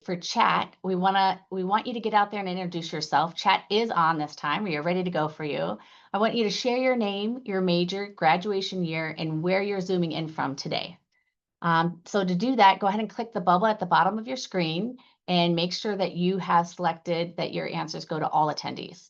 for chat, we want you to get out there and introduce yourself. Chat is on this time. We are ready to go for you. I want you to share your name, your major, graduation year, and where you're zooming in from today. So to do that, go ahead and click the bubble at the bottom of your screen and make sure that you have selected that your answers go to all attendees.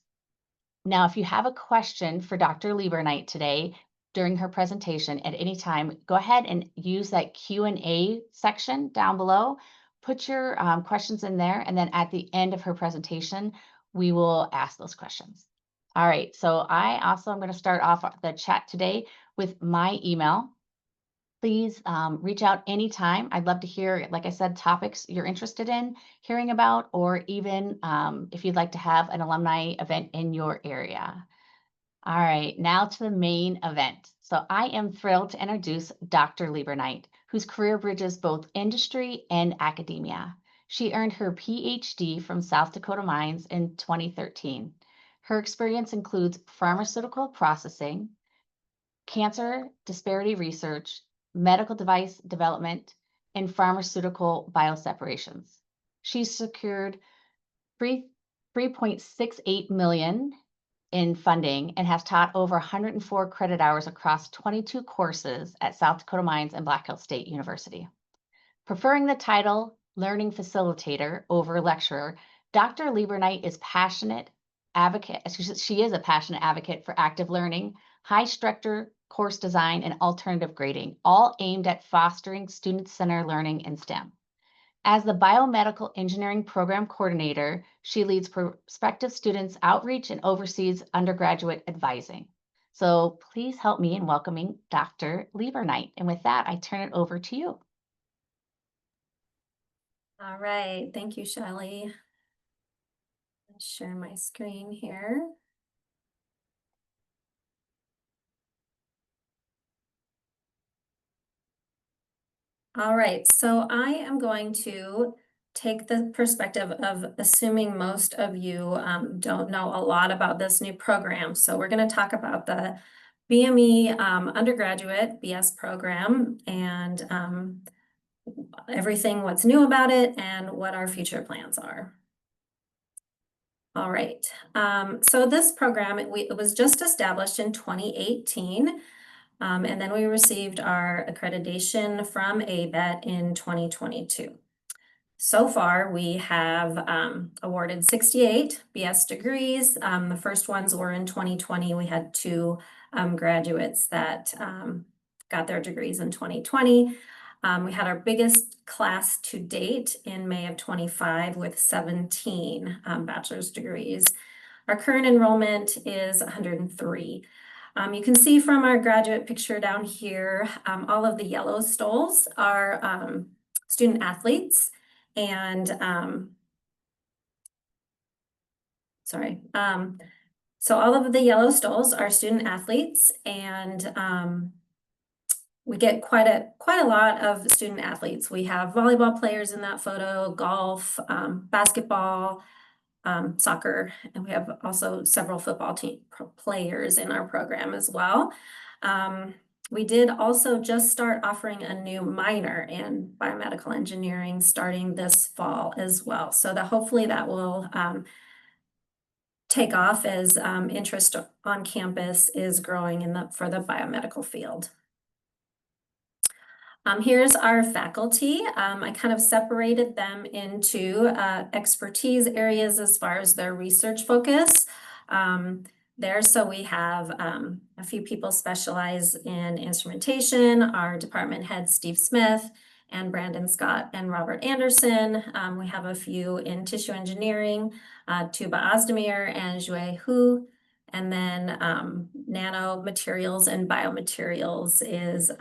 Now, if you have a question for Dr. Leberknight today during her presentation at any time, go ahead and use that Q&A section down below. Put your questions in there, and then at the end of her presentation, we will ask those questions. All right, so I also am going to start off the chat today with my email. Please reach out anytime. I'd love to hear, like I said, topics you're interested in hearing about, or even if you'd like to have an alumni event in your area. All right, now to the main event. So I am thrilled to introduce Dr. Leberknight, whose career bridges both industry and academia. She earned her PhD from South Dakota Mines in 2013. Her experience includes pharmaceutical processing, cancer disparity research, medical device development, and pharmaceutical bioseparations. She's secured $3.68 million in funding and has taught over 104 credit hours across 22 courses at South Dakota Mines and Black Hills State University. Preferring the title learning facilitator over lecturer, Dr. Leberknight is passionate advocate. She is a passionate advocate for active learning, high structure course design, and alternative grading, all aimed at fostering student-centered learning in STEM. As the Biomedical Engineering Program Coordinator, she leads prospective students outreach and oversees undergraduate advising. So please help me in welcoming Dr. Leberknight. And with that, I turn it over to you. All right, thank you, Shelley. Let's share my screen here. All right, so I am going to take the perspective of assuming most of you don't know a lot about this new program. So we're going to talk about the BME undergraduate BS program and everything what's new about it and what our future plans are. All right, so this program, it was just established in 2018. And then we received our accreditation from ABET in 2022. So far, we have awarded 68 BS degrees. The first ones were in 2020. We had 2 graduates that got their degrees in 2020. We had our biggest class to date in May of 25 with 17 bachelor's degrees. Our current enrollment is 103. You can see from our graduate picture down here, all of the yellow stoles are student athletes, and so all of the yellow stoles are student athletes, and we get quite a lot of student athletes. We have volleyball players in that photo, golf, basketball, soccer, and we have also several football team players in our program as well. We did also just start offering a new minor in biomedical engineering starting this fall as well. So that hopefully that will take off as interest on campus is growing for the biomedical field. Here's our faculty. I kind of separated them into expertise areas as far as their research focus. So we have a few people specialize in instrumentation, our department head, Steve Smith, and Brandon Scott and Robert Anderson. We have a few in tissue engineering, Tuba Ozdemir and Jue Hu. And then nanomaterials and biomaterials is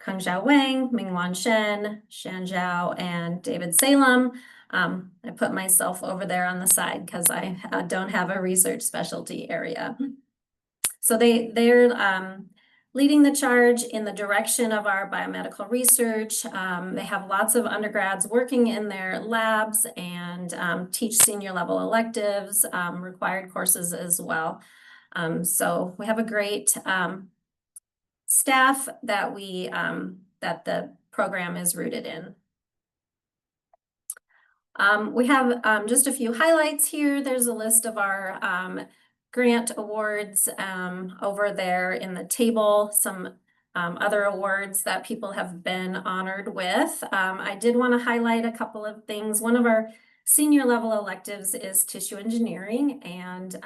Kangxiao Wang, Mingwan Shen, Shan Zhao, and David Salem. I put myself over there on the side because I don't have a research specialty area. So they're leading the charge in the direction of our biomedical research. They have lots of undergrads working in their labs and teach senior level electives, required courses as well. So we have a great staff that that the program is rooted in. We have just a few highlights here. There's a list of our grant awards over there in the table, some other awards that people have been honored with. I did want to highlight a couple of things. One of our senior level electives is tissue engineering, and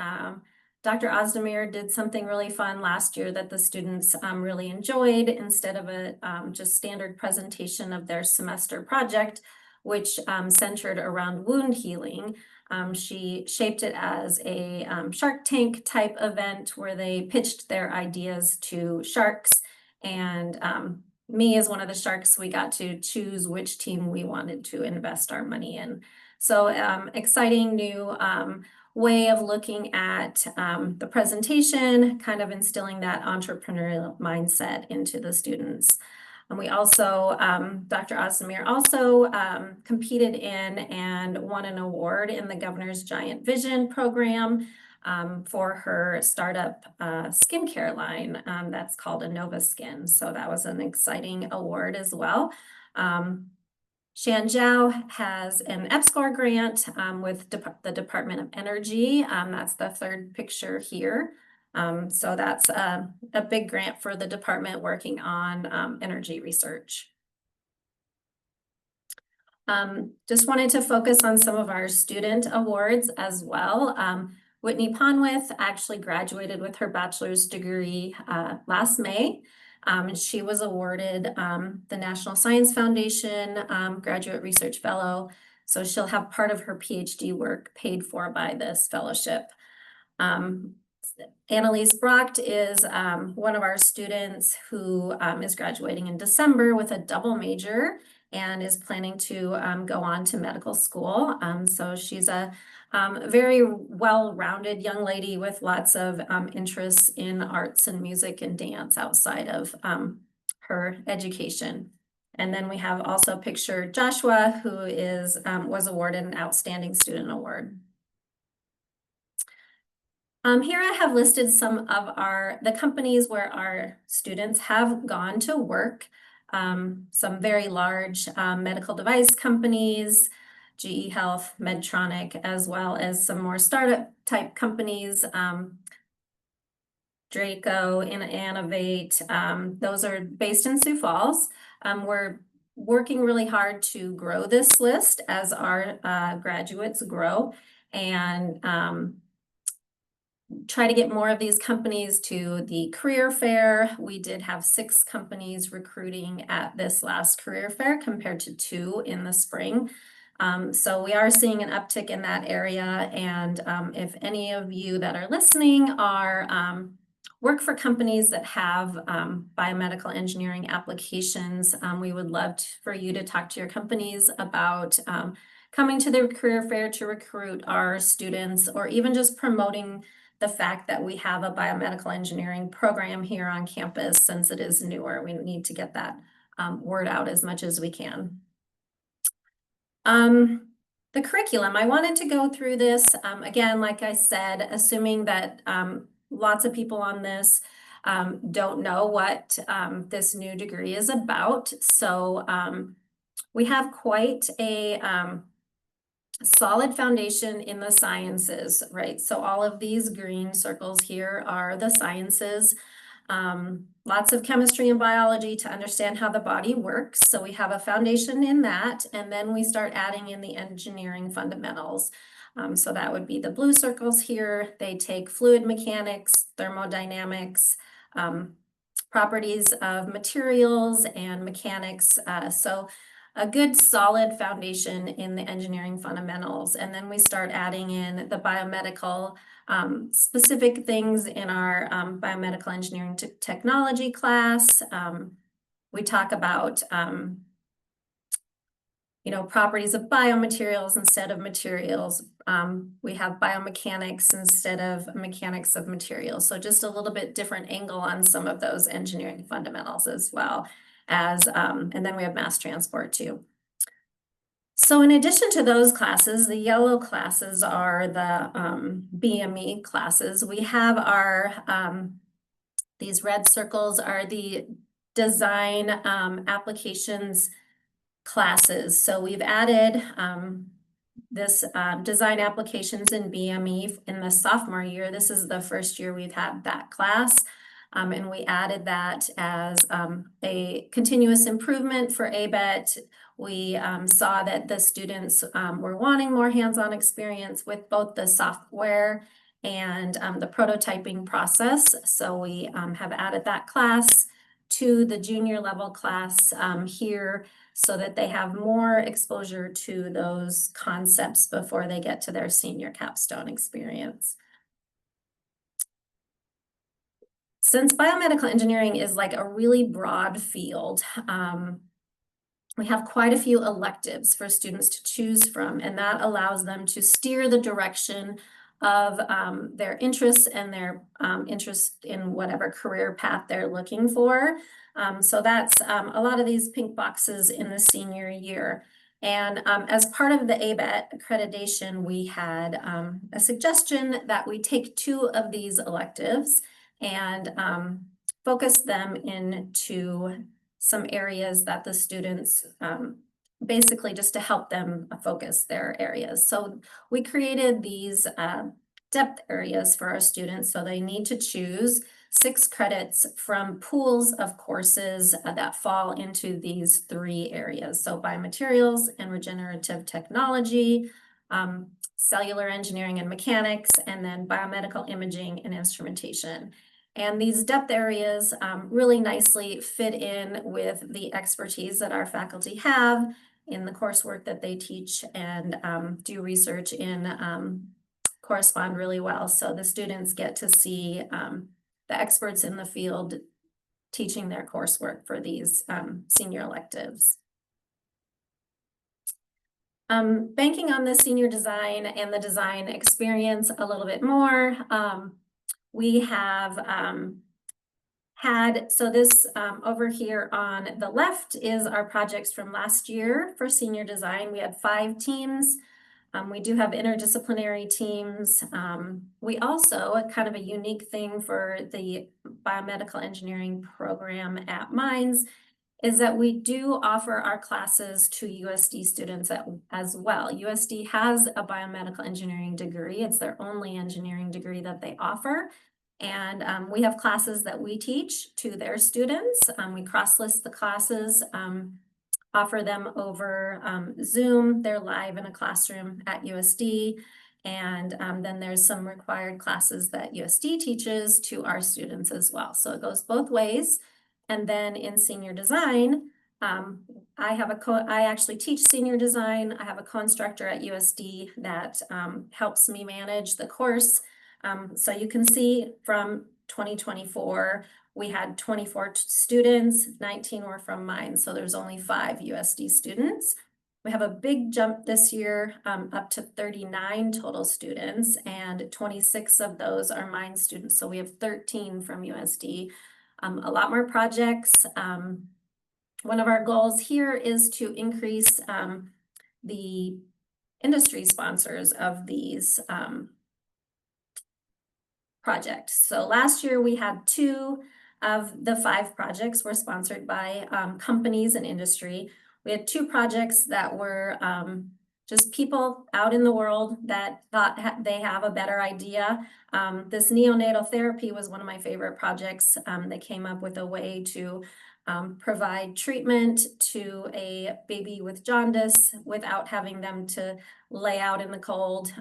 Dr. Ozdemir did something really fun last year that the students really enjoyed. Instead of a just standard presentation of their semester project, which centered around wound healing, she shaped it as a Shark Tank type event where they pitched their ideas to sharks, and me as one of the sharks, we got to choose which team we wanted to invest our money in. So exciting new way of looking at the presentation, kind of instilling that entrepreneurial mindset into the students. And we also, Dr. Ozdemir also competed in and won an award in the Governor's Giant Vision program for her startup skincare line that's called Innova Skin. So that was an exciting award as well. Shan Zhao has an EPSCoR grant with the Department of Energy. That's the third picture here. So that's a big grant for the department working on energy research. Just wanted to focus on some of our student awards as well. Whitney Ponwith actually graduated with her bachelor's degree last May. She was awarded the National Science Foundation Graduate Research Fellow. So she'll have part of her PhD work paid for by this fellowship. Annalise Brocht is one of our students who is graduating in December with a double major and is planning to go on to medical school. So she's a very well-rounded young lady with lots of interests in arts and music and dance outside of her education. And then we have also pictured Joshua, who is was awarded an Outstanding Student Award. Here I have listed some of the companies where our students have gone to work. Some very large medical device companies, GE Health, Medtronic, as well as some more startup type companies, Draco, Innovate. Those are based in Sioux Falls. We're working really hard to grow this list as our graduates grow, and try to get more of these companies to the career fair. We did have 6 companies recruiting at this last career fair compared to 2 in the spring. So we are seeing an uptick in that area. And if any of you that are listening are work for companies that have biomedical engineering applications, we would love for you to talk to your companies about coming to the career fair to recruit our students, or even just promoting the fact that we have a biomedical engineering program here on campus. Since it is newer, we need to get that word out as much as we can. The curriculum, I wanted to go through this. Again, like I said, assuming that lots of people on this don't know what this new degree is about. So we have quite a solid foundation in the sciences, right? So all of these green circles here are the sciences. Lots of chemistry and biology to understand how the body works. So we have a foundation in that, and then we start adding in the engineering fundamentals. So that would be the blue circles here. They take fluid mechanics, thermodynamics, properties of materials and mechanics. So a good solid foundation in the engineering fundamentals. And then we start adding in the biomedical specific things in our biomedical engineering technology class. We talk about properties of biomaterials instead of materials. We have biomechanics instead of mechanics of materials. So just a little bit different angle on some of those engineering fundamentals as well as, and then we have mass transport too. So in addition to those classes, the yellow classes are the BME classes. We have our, these red circles are the design applications classes. So we've added this design applications in BME in the sophomore year. This is the first year we've had that class. And we added that as a continuous improvement for ABET. We saw that the students were wanting more hands-on experience with both the software and the prototyping process. So we have added that class to the junior level class here so that they have more exposure to those concepts before they get to their senior capstone experience. Since biomedical engineering is like a really broad field, we have quite a few electives for students to choose from, and that allows them to steer the direction of their interests and their interest in whatever career path they're looking for. So that's a lot of these pink boxes in the senior year. And as part of the ABET accreditation, we had a suggestion that we take 2 of these electives and focus them into some areas that the students basically just to help them focus their areas. So we created these depth areas for our students. So they need to choose 6 credits from pools of courses that fall into these 3 areas. So biomaterials and regenerative technology, cellular engineering and mechanics, and then biomedical imaging and instrumentation. And these depth areas really nicely fit in with the expertise that our faculty have in the coursework that they teach and do research in, correspond really well. So the students get to see the experts in the field teaching their coursework for these senior electives. Banking on the senior design and the design experience a little bit more, we have so this over here on the left is our projects from last year for senior design. We had 5 teams. We do have interdisciplinary teams. We also, kind of a unique thing for the biomedical engineering program at Mines, is that we do offer our classes to USD students as well. USD has a biomedical engineering degree. It's their only engineering degree that they offer. And we have classes that we teach to their students. We cross-list the classes, offer them over Zoom. They're live in a classroom at USD. And then there's some required classes that USD teaches to our students as well. So it goes both ways. And then in senior design, I actually teach senior design. I have a co-instructor at USD that helps me manage the course. So you can see from 2024, we had 24 students, 19 were from Mines. So there's only 5 USD students. We have a big jump this year, up to 39 total students, and 26 of those are Mines students. So we have 13 from USD. A lot more projects. One of our goals here is to increase the industry sponsors of these projects. So last year we had 2 of the 5 projects were sponsored by companies and industry. We had 2 projects that were just people out in the world that thought they have a better idea. This neonatal therapy was one of my favorite projects. They came up with a way to provide treatment to a baby with jaundice without having them to lay out in the cold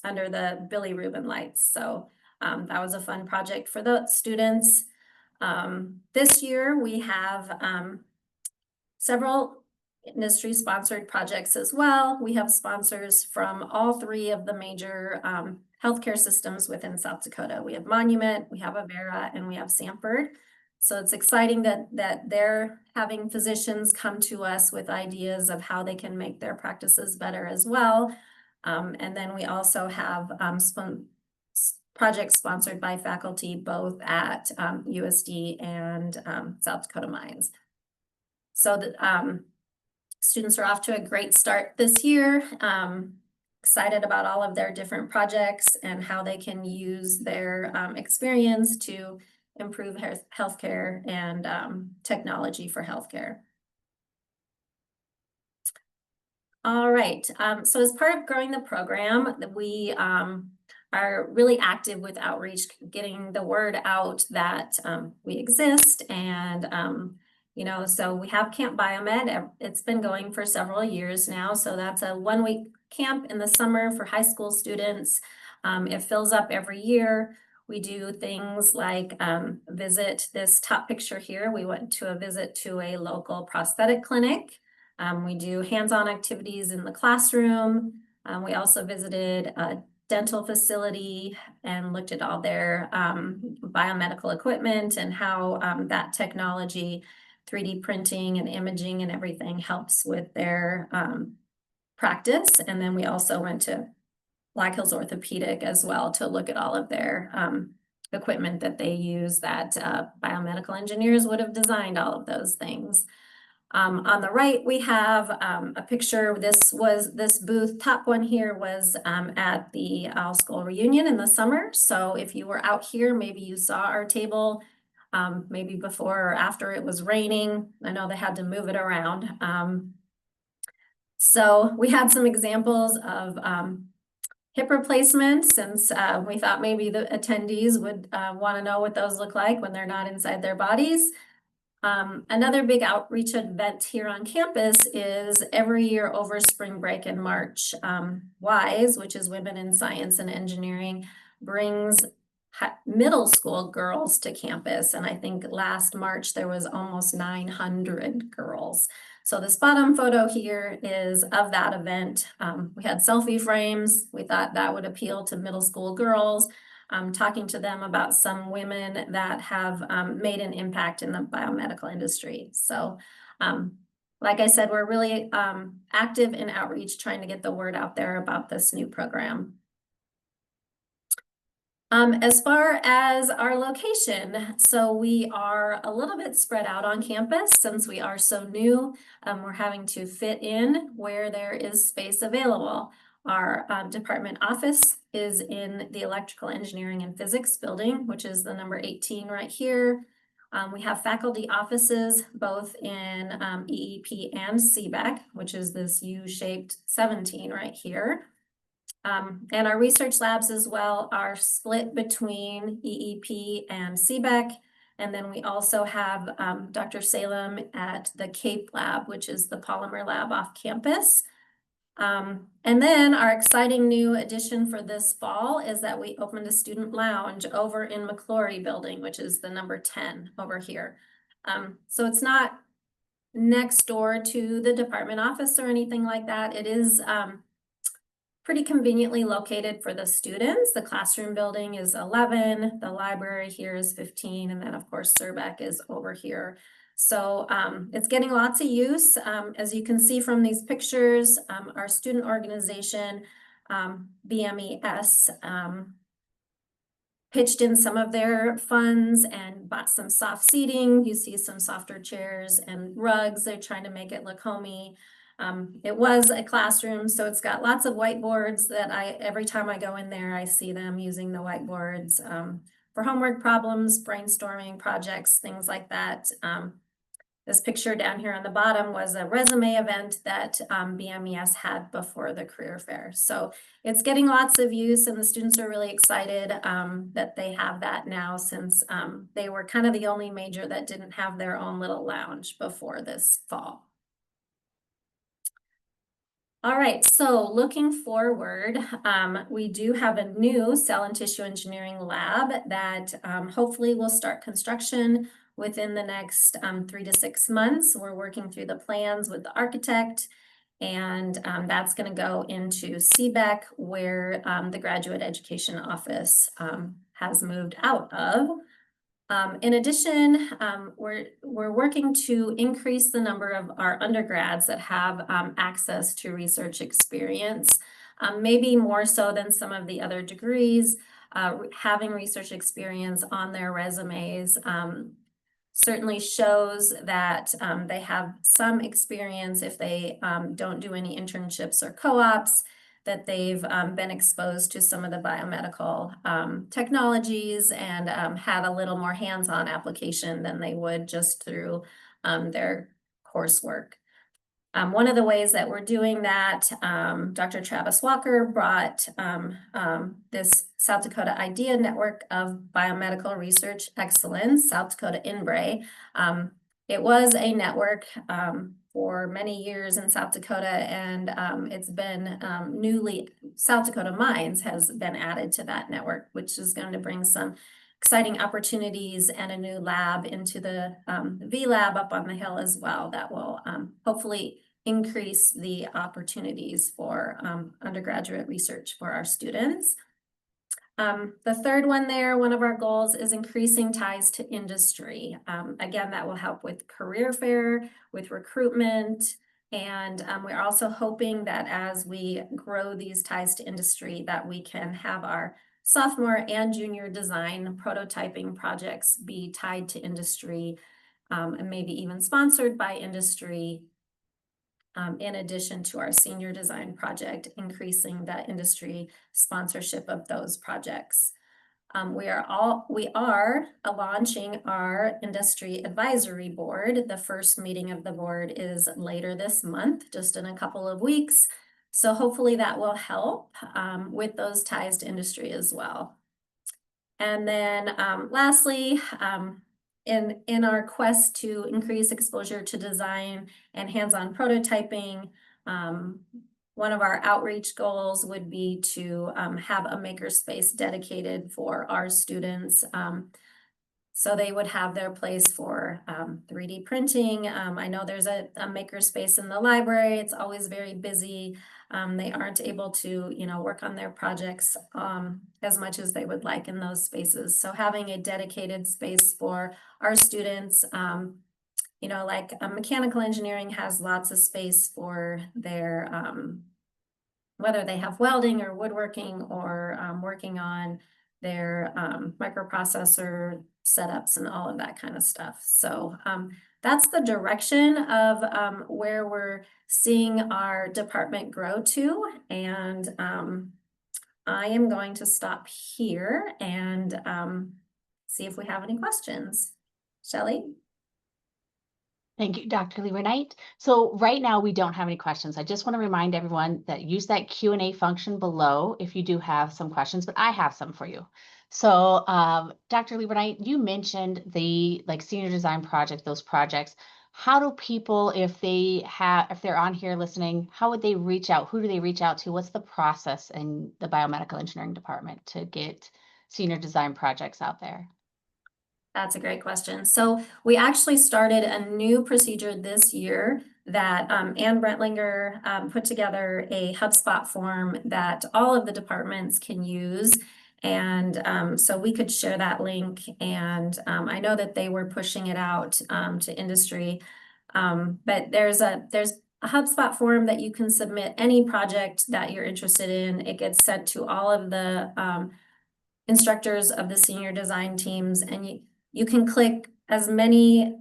under the bilirubin lights. So that was a fun project for the students. This year we have several industry sponsored projects as well. We have sponsors from all 3 of the major healthcare systems within South Dakota. We have Monument, we have Avera, and we have Sanford. So it's exciting that they're having physicians come to us with ideas of how they can make their practices better as well. And then we also have projects sponsored by faculty both at USD and South Dakota Mines. So that students are off to a great start this year. Excited about all of their different projects and how they can use their experience to improve healthcare and technology for healthcare. All right, so as part of growing the program, we are really active with outreach, getting the word out that we exist. And, so we have Camp Biomed. It's been going for several years now. So that's a 1-week camp in the summer for high school students. It fills up every year. We do things like visit this top picture here. We went to a visit to a local prosthetic clinic. We do hands-on activities in the classroom. We also visited a dental facility and looked at all their biomedical equipment and how that technology, 3D printing and imaging and everything helps with their practice. And then we also went to Black Hills Orthopedic as well to look at all of their equipment that they use, that biomedical engineers would have designed all of those things. On the right, we have a picture. This booth, top one here, was at the All School reunion in the summer. So if you were out here, maybe you saw our table, maybe before or after it was raining. I know they had to move it around. So we had some examples of hip replacements, since we thought maybe the attendees would want to know what those look like when they're not inside their bodies. Another big outreach event here on campus is every year over spring break in March. WISE, which is Women in Science and Engineering, brings middle school girls to campus. And I think last March there was almost 900 girls. So this bottom photo here is of that event. We had selfie frames. We thought that would appeal to middle school girls. Talking to them about some women that have made an impact in the biomedical industry. So like I said, we're really active in outreach, trying to get the word out there about this new program. As far as our location, so we are a little bit spread out on campus since we are so new. We're having to fit in where there is space available. Our department office is in the Electrical Engineering and Physics building, which is the number 18 right here. We have faculty offices both in EEP and CBEC, which is this U-shaped 17 right here. And our research labs as well are split between EEP and CBEC. And then we also have Dr. Salem at the CAPE lab, which is the polymer lab off campus. And then our exciting new addition for this fall is that we opened a student lounge over in McClory building, which is the number 10 over here. So it's not next door to the department office or anything like that. It is pretty conveniently located for the students. The classroom building is 11, the library here is 15, and then of course CERBEC is over here. So it's getting lots of use. As you can see from these pictures, our student organization, BMES, pitched in some of their funds and bought some soft seating. You see some softer chairs and rugs. They're trying to make it look homey. It was a classroom, so it's got lots of whiteboards that every time I go in there, I see them using the whiteboards for homework problems, brainstorming projects, things like that. This picture down here on the bottom was a resume event that BMES had before the career fair. So it's getting lots of use, and the students are really excited that they have that now, since they were kind of the only major that didn't have their own little lounge before this fall. All right, so looking forward, we do have a new cell and tissue engineering lab that hopefully will start construction within the next 3 to 6 months. We're working through the plans with the architect, and that's going to go into CBEC, where the graduate education office has moved out of. In addition, we're working to increase the number of our undergrads that have access to research experience, maybe more so than some of the other degrees. Having research experience on their resumes certainly shows that they have some experience if they don't do any internships or co-ops, that they've been exposed to some of the biomedical technologies and had a little more hands-on application than they would just through their coursework. One of the ways that we're doing that, Dr. Travis Walker brought this South Dakota Idea Network of Biomedical Research Excellence, South Dakota INBRE. It was a network for many years in South Dakota, and it's been South Dakota Mines has been added to that network, which is going to bring some exciting opportunities and a new lab into the V Lab up on the hill as well that will hopefully increase the opportunities for undergraduate research for our students. The third one there, one of our goals is increasing ties to industry. Again, that will help with career fair, with recruitment, and we're also hoping that as we grow these ties to industry, that we can have our sophomore and junior design prototyping projects be tied to industry, and maybe even sponsored by industry, in addition to our senior design project, increasing the industry sponsorship of those projects. We are launching our industry advisory board. The first meeting of the board is later this month, just in a couple of weeks. So hopefully that will help with those ties to industry as well. And then lastly, in our quest to increase exposure to design and hands-on prototyping, one of our outreach goals would be to have a makerspace dedicated for our students. So they would have their place for 3D printing. I know there's a makerspace in the library. It's always very busy. They aren't able to, work on their projects as much as they would like in those spaces. So having a dedicated space for our students, like mechanical engineering has lots of space for their, whether they have welding or woodworking or working on their microprocessor setups and all of that kind of stuff. So that's the direction of where we're seeing our department grow to. And I am going to stop here and see if we have any questions. Shelley? Thank you, Dr. Leberknight. So right now we don't have any questions. I just want to remind everyone that use that Q&A function below if you do have some questions, but I have some for you. So Dr. Leberknight, you mentioned the senior design project, those projects. How do people, if they're on here listening, how would they reach out? Who do they reach out to? What's the process in the biomedical engineering department to get senior design projects out there? That's a great question. So we actually started a new procedure this year that Ann Brentlinger put together a HubSpot form that all of the departments can use. And so we could share that link. And I know that they were pushing it out to industry. But there's a HubSpot form that you can submit any project that you're interested in. It gets sent to all of the instructors of the senior design teams, and you can click as many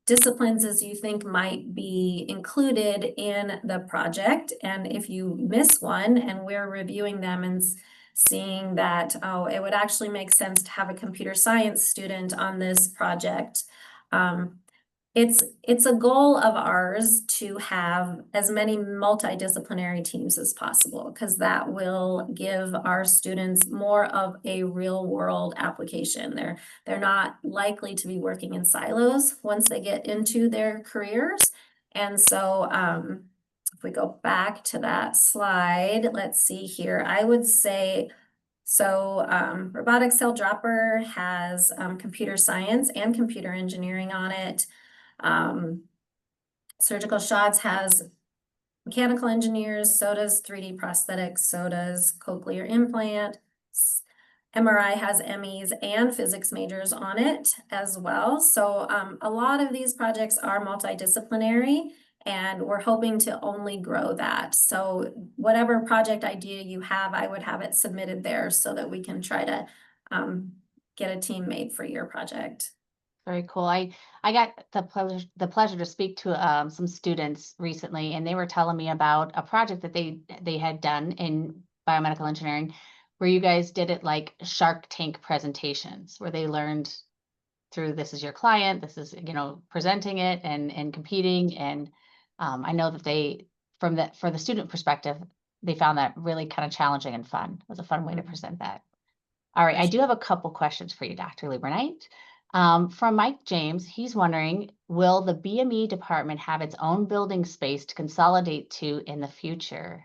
disciplines as you think might be included in the project. And if you miss one and we're reviewing them and seeing that, oh, it would actually make sense to have a computer science student on this project. It's a goal of ours to have as many multidisciplinary teams as possible, because that will give our students more of a real world application. They're not likely to be working in silos once they get into their careers. And so if we go back to that slide, let's see here, I would say, so robotic cell dropper has computer science and computer engineering on it. Surgical shots has mechanical engineers, so does 3D prosthetics, so does cochlear implant. MRI has MEs and physics majors on it as well. So a lot of these projects are multidisciplinary, and we're hoping to only grow that. So whatever project idea you have, I would have it submitted there so that we can try to get a team made for your project. Very cool. I got the pleasure to speak to some students recently, and they were telling me about a project that they had done in biomedical engineering, where you guys did it like Shark Tank presentations, where they learned through this is your client, this is presenting it and competing, and I know that for the student perspective, they found that really kind of challenging and fun. It was a fun way to present that. All right, I do have a couple questions for you, Dr. Leberknight. From Mike James, he's wondering, will the BME department have its own building space to consolidate to in the future?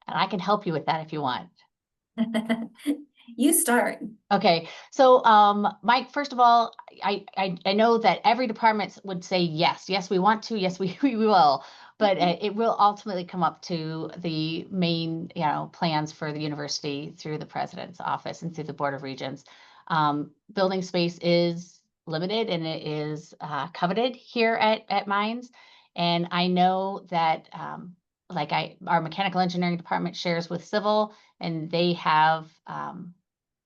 And I can help you with that if you want. You start. Okay, so Mike, first of all, I know that every department would say yes, yes, we want to, yes, we will, but it will ultimately come up to the main, plans for the university through the president's office and through the Board of Regents. Building space is limited and it is coveted here at Mines, and I know that our mechanical engineering department shares with civil, and they have.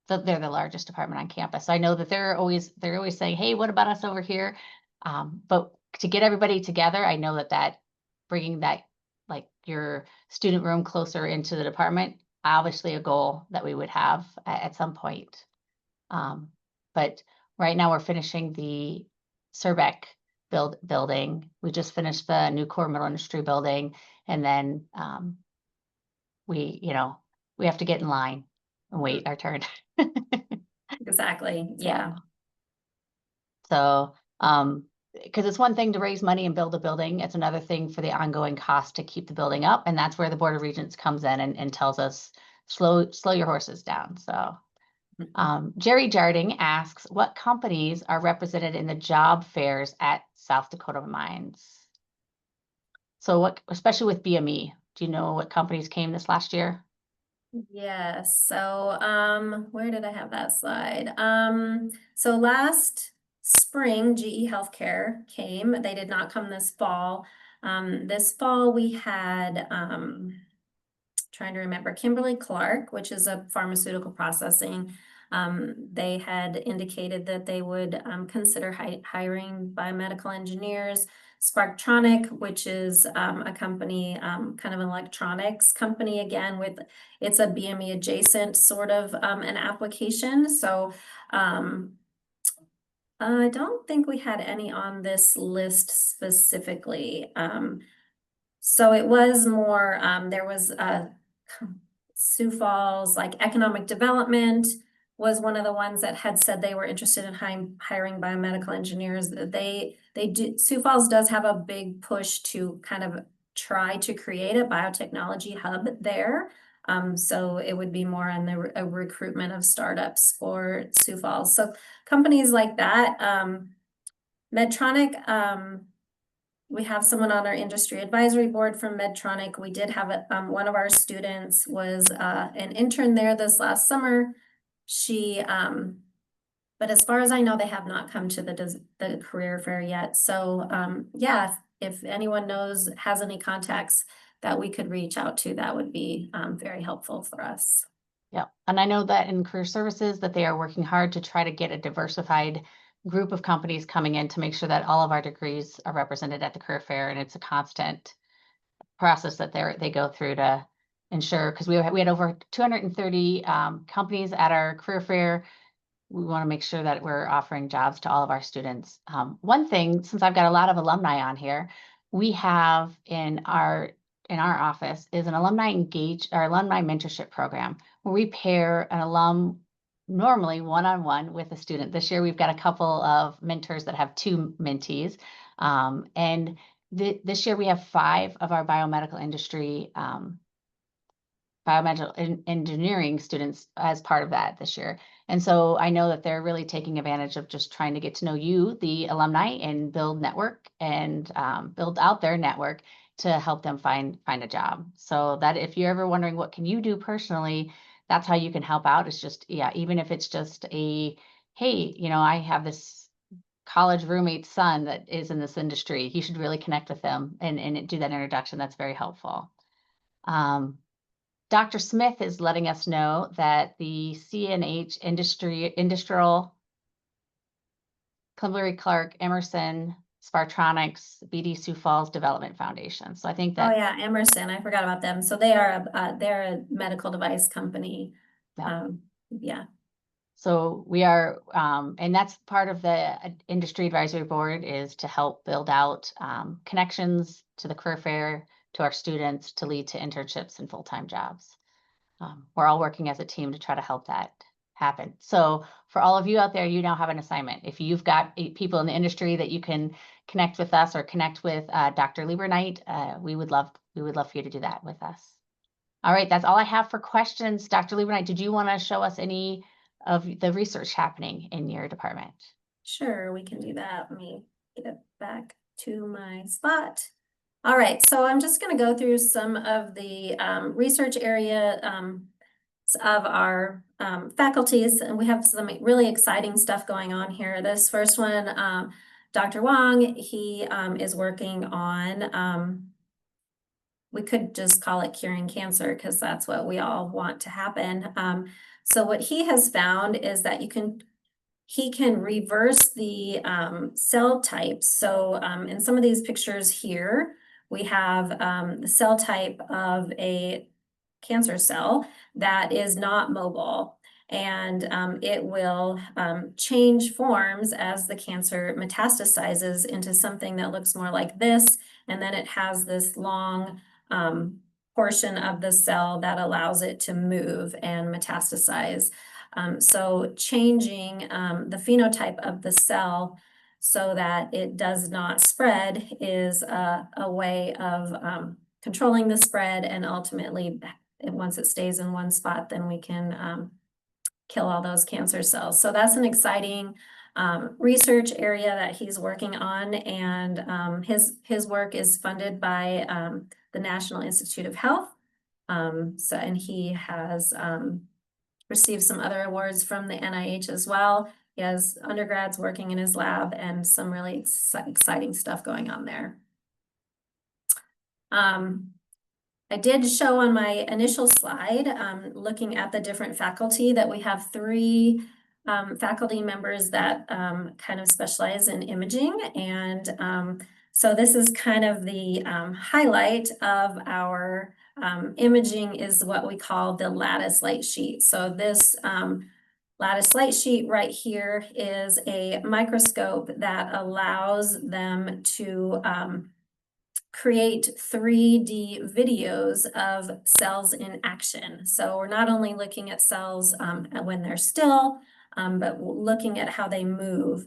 They're the largest department on campus. So I know that they're always saying, hey, what about us over here? But to get everybody together, I know that bringing that, like your student room closer into the department, obviously a goal that we would have at some point. But right now we're finishing the Surbeck building. We just finished the new core middle industry building. And then we have to get in line and wait our turn. Exactly. Yeah. So, because it's one thing to raise money and build a building, it's another thing for the ongoing cost to keep the building up. And that's where the Board of Regents comes in and tells us, slow your horses down. So, Jerry Jarding asks, what companies are represented in the job fairs at South Dakota Mines? So especially with BME, do you know what companies came this last year? Yes. So, where did I have that slide? So last spring, GE Healthcare came. They did not come this fall. This fall we had, trying to remember, Kimberly-Clark, which is a pharmaceutical processing. They had indicated that they would consider hiring biomedical engineers. Sparktronic, which is a company, kind of an electronics company, again, it's a BME adjacent sort of an application. So I don't think we had any on this list specifically. So it was more, there was Sioux Falls, like economic development was one of the ones that had said they were interested in hiring biomedical engineers. They do, Sioux Falls does have a big push to kind of try to create a biotechnology hub there. So it would be more on the recruitment of startups for Sioux Falls. So companies like that, Medtronic, we have someone on our industry advisory board from Medtronic. We did have one of our students was an intern there this last summer. She, but as far as I know, they have not come to the career fair yet. So yeah, if anyone has any contacts that we could reach out to, that would be very helpful for us. Yeah, and I know that in career services that they are working hard to try to get a diversified group of companies coming in to make sure that all of our degrees are represented at the career fair, and it's a constant process that they go through to ensure, because we had over 230 companies at our career fair. We want to make sure that we're offering jobs to all of our students. One thing, since I've got a lot of alumni on here, we have in our office is an alumni mentorship program where we pair an alum normally one-on-one with a student. This year we've got a couple of mentors that have two mentees. And this year we have 5 of our biomedical engineering students as part of that this year. And so I know that they're really taking advantage of just trying to get to know you, the alumni, and build network and build out their network to help them find a job. So that if you're ever wondering what can you do personally, that's how you can help out. It's just, even if it's just hey, I have this college roommate's son that is in this industry. You should really connect with them and do that introduction. That's very helpful. Dr. Smith is letting us know that the CNH Industrial, Kimberly-Clark, Emerson, Spartronics, BD Sioux Falls Development Foundation. So I think that. Oh yeah, Emerson, I forgot about them. So they're a medical device company. Yeah. Yeah. So we are, and that's part of the industry advisory board, is to help build out connections to the career fair, to our students, to lead to internships and full-time jobs. We're all working as a team to try to help that happen. So for all of you out there, you now have an assignment. If you've got people in the industry that you can connect with us or connect with Dr. Leberknight, we would love for you to do that with us. All right, that's all I have for questions. Dr. Leberknight, did you want to show us any of the research happening in your department? Sure, we can do that. Let me get it back to my spot. All right, so I'm just going to go through some of the research area of our faculties, and we have some really exciting stuff going on here. This first one, Dr. Wong, he is working on, we could just call it curing cancer because that's what we all want to happen. So what he has found is that he can reverse the cell types. So in some of these pictures here, we have the cell type of a cancer cell that is not mobile, and it will change forms as the cancer metastasizes into something that looks more like this, and then it has this long portion of the cell that allows it to move and metastasize. So changing the phenotype of the cell so that it does not spread is a way of controlling the spread, and ultimately, once it stays in one spot, then we can kill all those cancer cells. So that's an exciting research area that he's working on, and his work is funded by the National Institute of Health. And he has received some other awards from the NIH as well. He has undergrads working in his lab and some really exciting stuff going on there. I did show on my initial slide, looking at the different faculty, that we have 3 faculty members that kind of specialize in imaging. And so this is kind of the highlight of our imaging, is what we call the lattice light sheet. So this lattice light sheet right here is a microscope that allows them to create 3D videos of cells in action. So we're not only looking at cells when they're still, but looking at how they move.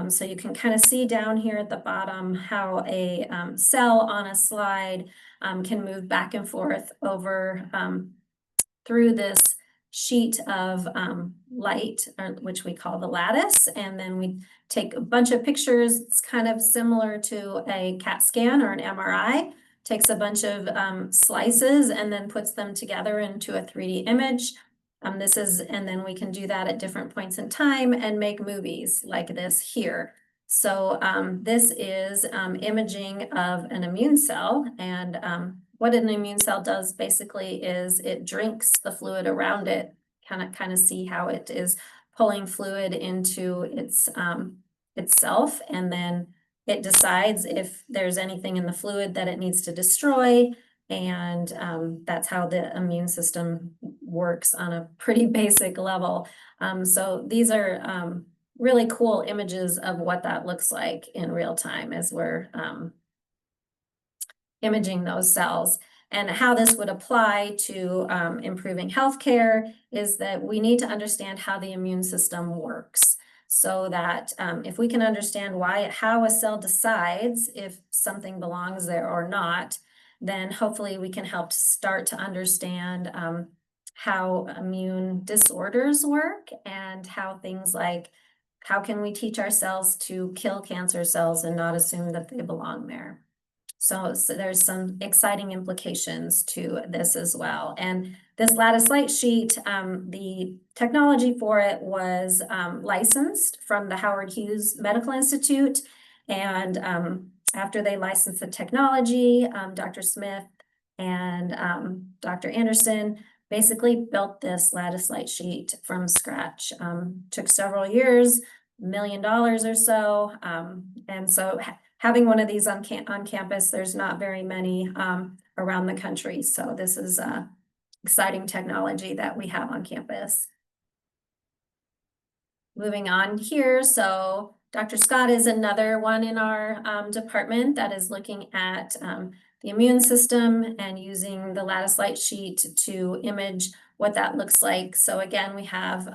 So you can kind of see down here at the bottom how a cell on a slide can move back and forth over through this sheet of light, which we call the lattice. And then we take a bunch of pictures. It's kind of similar to a CAT scan or an MRI. Takes a bunch of slices and then puts them together into a 3D image. And then we can do that at different points in time and make movies like this here. So this is imaging of an immune cell, and what an immune cell does basically is it drinks the fluid around it, kind of see how it is pulling fluid into itself, and then it decides if there's anything in the fluid that it needs to destroy, and that's how the immune system works on a pretty basic level. So these are really cool images of what that looks like in real time as we're imaging those cells. And how this would apply to improving healthcare is that we need to understand how the immune system works, so that if we can understand how a cell decides if something belongs there or not, then hopefully we can help start to understand how immune disorders work, and how things like, how can we teach our cells to kill cancer cells and not assume that they belong there? So there's some exciting implications to this as well. And this lattice light sheet, the technology for it was licensed from the Howard Hughes Medical Institute. And after they licensed the technology, Dr. Smith and Dr. Anderson basically built this lattice light sheet from scratch. Took several years, $1 million or so. And so having one of these on campus, there's not very many around the country. So this is exciting technology that we have on campus. moving on here, so Dr. Scott is another one in our department that is looking at the immune system and using the lattice light sheet to image what that looks like. So again, we have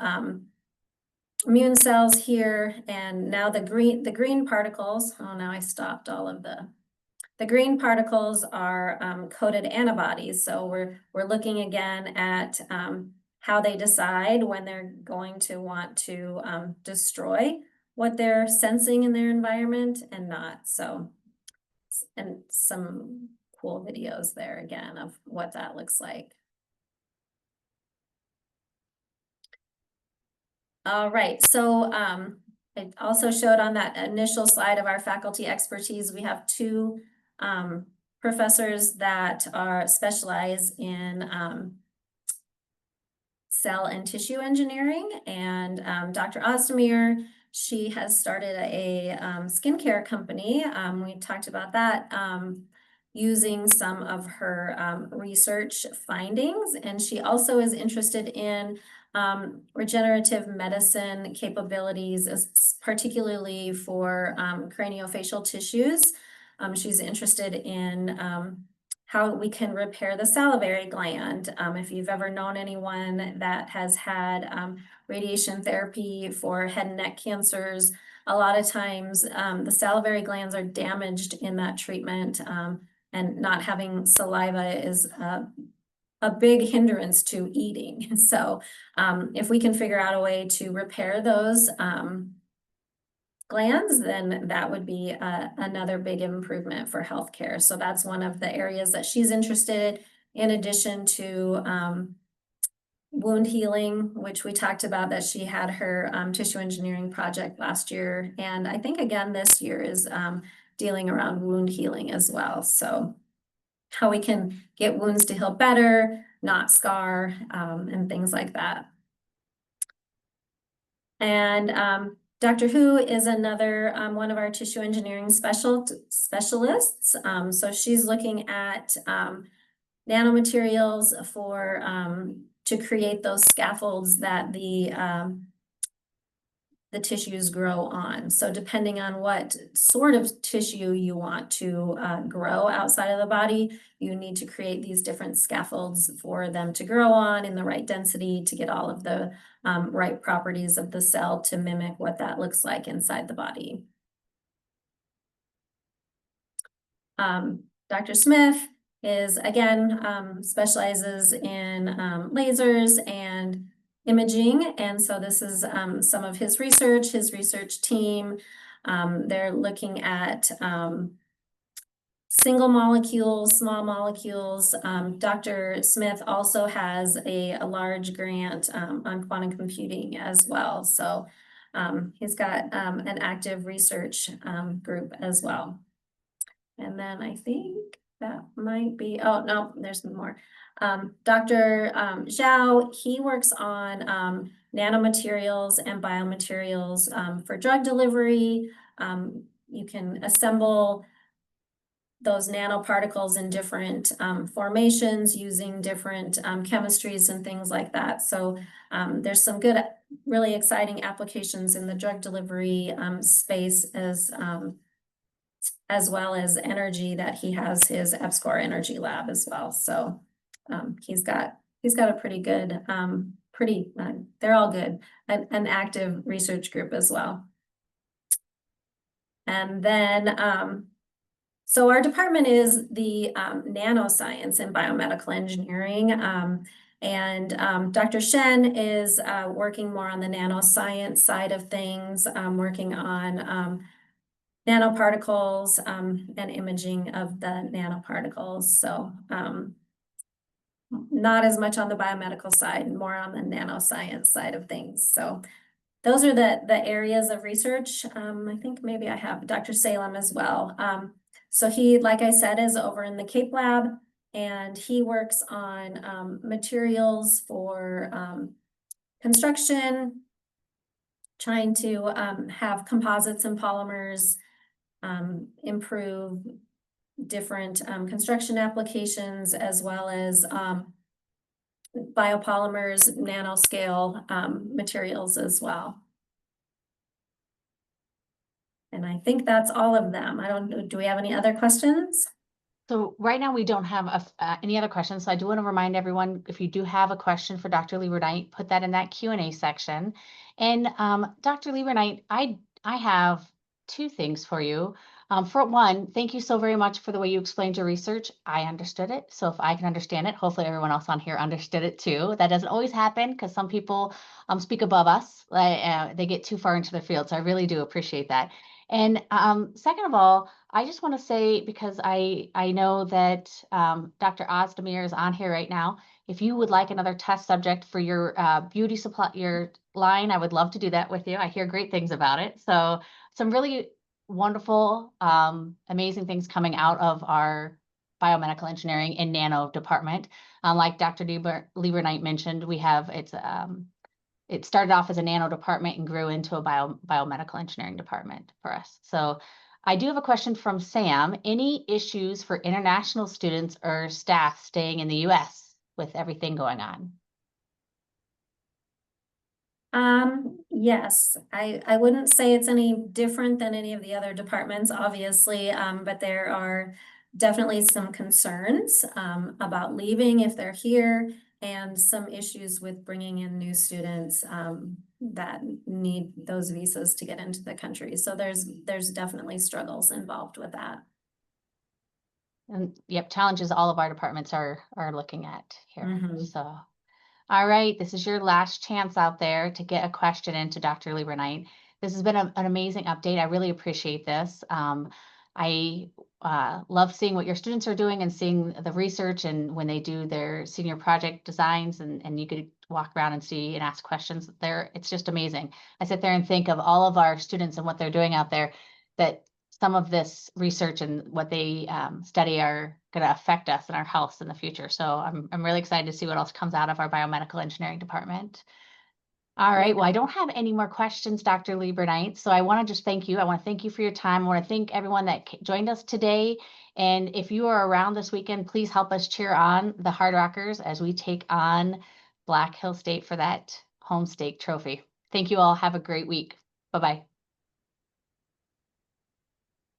immune cells here, and now the green particles. Oh, now I stopped all of the green particles are coded antibodies. So we're looking again at how they decide when they're going to want to destroy what they're sensing in their environment and not. So, and some cool videos there again of what that looks like. All right, so I also showed on that initial slide of our faculty expertise, we have two professors that are specialized in cell and tissue engineering, and Dr. Ozdemir, she has started a skincare company. We talked about that using some of her research findings, and she also is interested in regenerative medicine capabilities, particularly for craniofacial tissues. She's interested in how we can repair the salivary gland. If you've ever known anyone that has had radiation therapy for head and neck cancers, a lot of times the salivary glands are damaged in that treatment, and not having saliva is a big hindrance to eating. So if we can figure out a way to repair those glands, then that would be another big improvement for healthcare. So that's one of the areas that she's interested in addition to wound healing, which we talked about, that she had her tissue engineering project last year. And I think again this year is dealing around wound healing as well. So how we can get wounds to heal better, not scar, and things like that. And Dr. Hu is another one of our tissue engineering specialists. So she's looking at nanomaterials for to create those scaffolds that the tissues grow on. So depending on what sort of tissue you want to grow outside of the body, you need to create these different scaffolds for them to grow on in the right density to get all of the right properties of the cell to mimic what that looks like inside the body. Dr. Smith is, again, specializes in lasers and imaging. And so this is some of his research team. They're looking at single molecules, small molecules. Dr. Smith also has a large grant on quantum computing as well. So he's got an active research group as well. And then I think that might be, oh, no, there's more. Dr. Zhao, he works on nanomaterials and biomaterials for drug delivery. You can assemble those nanoparticles in different formations using different chemistries and things like that. So there's some good, really exciting applications in the drug delivery space as well as energy, that he has his EPSCoR energy lab as well. So he's got a pretty good, they're all good, an active research group as well. And then, so our department is the nanoscience and biomedical engineering. And Dr. Shen is working more on the nanoscience side of things, working on nanoparticles and imaging of the nanoparticles. So not as much on the biomedical side, more on the nanoscience side of things. So those are the areas of research. I think maybe I have Dr. Salem as well. So he, like I said, is over in the Cape Lab, and he works on materials for construction, trying to have composites and polymers improve different construction applications, as well as biopolymers, nanoscale materials as well. And I think that's all of them. I don't know, do we have any other questions? So right now we don't have any other questions. So I do want to remind everyone, if you do have a question for Dr. Leberknight, put that in that Q&A section. And Dr. Leberknight, I have two things for you. For one, thank you so very much for the way you explained your research. I understood it. So if I can understand it, hopefully everyone else on here understood it too. That doesn't always happen because some people speak above us. They get too far into their field. So I really do appreciate that. And second of all, I just want to say, because I know that Dr. Ozdemir is on here right now. If you would like another test subject for your beauty supply, your line, I would love to do that with you. I hear great things about it. So some really wonderful, amazing things coming out of our biomedical engineering and nano department. Like Dr. Leberknight mentioned, we have it started off as a nano department and grew into a biomedical engineering department for us. So I do have a question from Sam. Any issues for international students or staff staying in the US with everything going on? Yes, I wouldn't say it's any different than any of the other departments, obviously, but there are definitely some concerns about leaving if they're here, and some issues with bringing in new students that need those visas to get into the country. So there's definitely struggles involved with that. And yep, challenges all of our departments are looking at here. Mhm. So all right, this is your last chance out there to get a question into Dr. Leberknight. This has been an amazing update. I really appreciate this. I love seeing what your students are doing and seeing the research and when they do their senior project designs and you could walk around and see and ask questions there. It's just amazing. I sit there and think of all of our students and what they're doing out there, that some of this research and what they study are going to affect us and our health in the future. So I'm really excited to see what else comes out of our biomedical engineering department. All right. Well, I don't have any more questions, Dr. Leberknight. So I want to just thank you. I want to thank you for your time. I want to thank everyone that joined us today. And if you are around this weekend, please help us cheer on the Hard Rockers as we take on Black Hill State for that home stake trophy. Thank you all. Have a great week. Bye-bye.